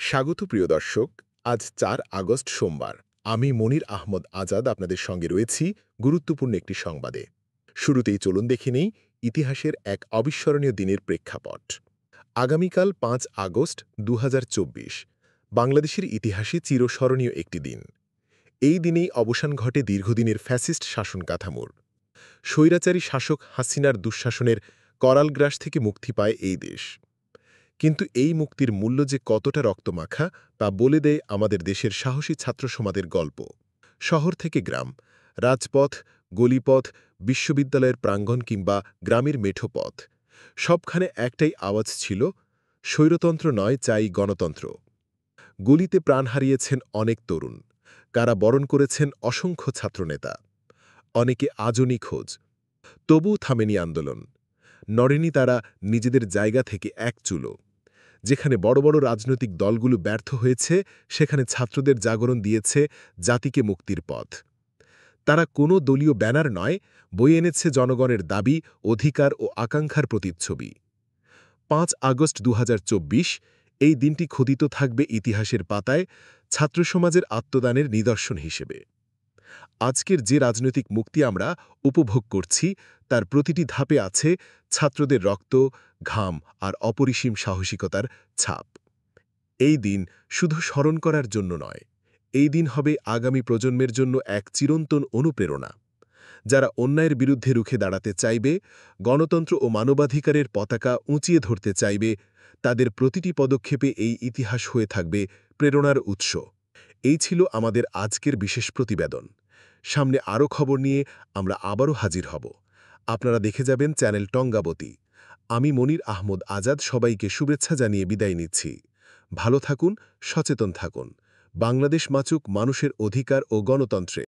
স্বাগত প্রিয় দর্শক। আজ ৪ আগস্ট সোমবার। আমি মনির আহমদ আজাদ আপনাদের সঙ্গে রয়েছি গুরুত্বপূর্ণ একটি সংবাদে। শুরুতেই চলুন দেখে নেই ইতিহাসের এক অবিস্মরণীয় দিনের প্রেক্ষাপট। আগামীকাল ৫ আগস্ট ২০২৪ বাংলাদেশের ইতিহাসে চিরস্মরণীয় একটি দিন। এই দিনেই অবসান ঘটে দীর্ঘদিনের ফ্যাসিস্ট শাসন কাঠামোর। স্বৈরাচারী শাসক হাসিনার দুঃশাসনের করালগ্রাস থেকে মুক্তি পায় এই দেশ। কিন্তু এই মুক্তির মূল্য যে কতটা রক্তমাখা তা বলে দেয় আমাদের দেশের সাহসী ছাত্র সমাজের গল্প। শহর থেকে গ্রাম, রাজপথ, গলিপথ, বিশ্ববিদ্যালয়ের প্রাঙ্গণ কিংবা গ্রামের মেঠো পথ, সবখানে একটাই আওয়াজ ছিল, স্বৈরতন্ত্র নয়, চাই গণতন্ত্র। গলিতে প্রাণ হারিয়েছেন অনেক তরুণ, কারা বরণ করেছেন অসংখ্য ছাত্রনেতা, অনেকে আজও নিখোঁজ। তবুও থামেনি আন্দোলন, নড়েনি তারা নিজেদের জায়গা থেকে এক চুলো। যেখানে বড় বড় রাজনৈতিক দলগুলো ব্যর্থ হয়েছে, সেখানে ছাত্রদের জাগরণ দিয়েছে জাতিকে মুক্তির পথ। তারা কোনো দলীয় ব্যানার নয়, বয়ে এনেছে জনগণের দাবি, অধিকার ও আকাঙ্ক্ষার প্রতিচ্ছবি। ৫ আগস্ট ২০২৪ এই দিনটি খোদিত থাকবে ইতিহাসের পাতায় ছাত্রসমাজের আত্মদানের নিদর্শন হিসেবে। আজকের যে রাজনৈতিক মুক্তি আমরা উপভোগ করছি, তার প্রতিটি ধাপে আছে ছাত্রদের রক্ত, ঘাম আর অপরিসীম সাহসিকতার ছাপ। এই দিন শুধু স্মরণ করার জন্য নয়, এই দিন হবে আগামী প্রজন্মের জন্য এক চিরন্তন অনুপ্রেরণা। যারা অন্যায়ের বিরুদ্ধে রুখে দাঁড়াতে চাইবে, গণতন্ত্র ও মানবাধিকারের পতাকা উঁচিয়ে ধরতে চাইবে, তাদের প্রতিটি পদক্ষেপে এই ইতিহাস হয়ে থাকবে প্রেরণার উৎস। এই ছিল আমাদের আজকের বিশেষ প্রতিবেদন। সামনে আরও খবর নিয়ে আমরা আবারও হাজির হব। আপনারা দেখে যাবেন চ্যানেল টঙ্গাবতী। আমি মনির আহমদ আজাদ সবাইকে শুভেচ্ছা জানিয়ে বিদায় নিচ্ছি। ভালো থাকুন, সচেতন থাকুন। বাংলাদেশ বাঁচুক মানুষের অধিকার ও গণতন্ত্রে।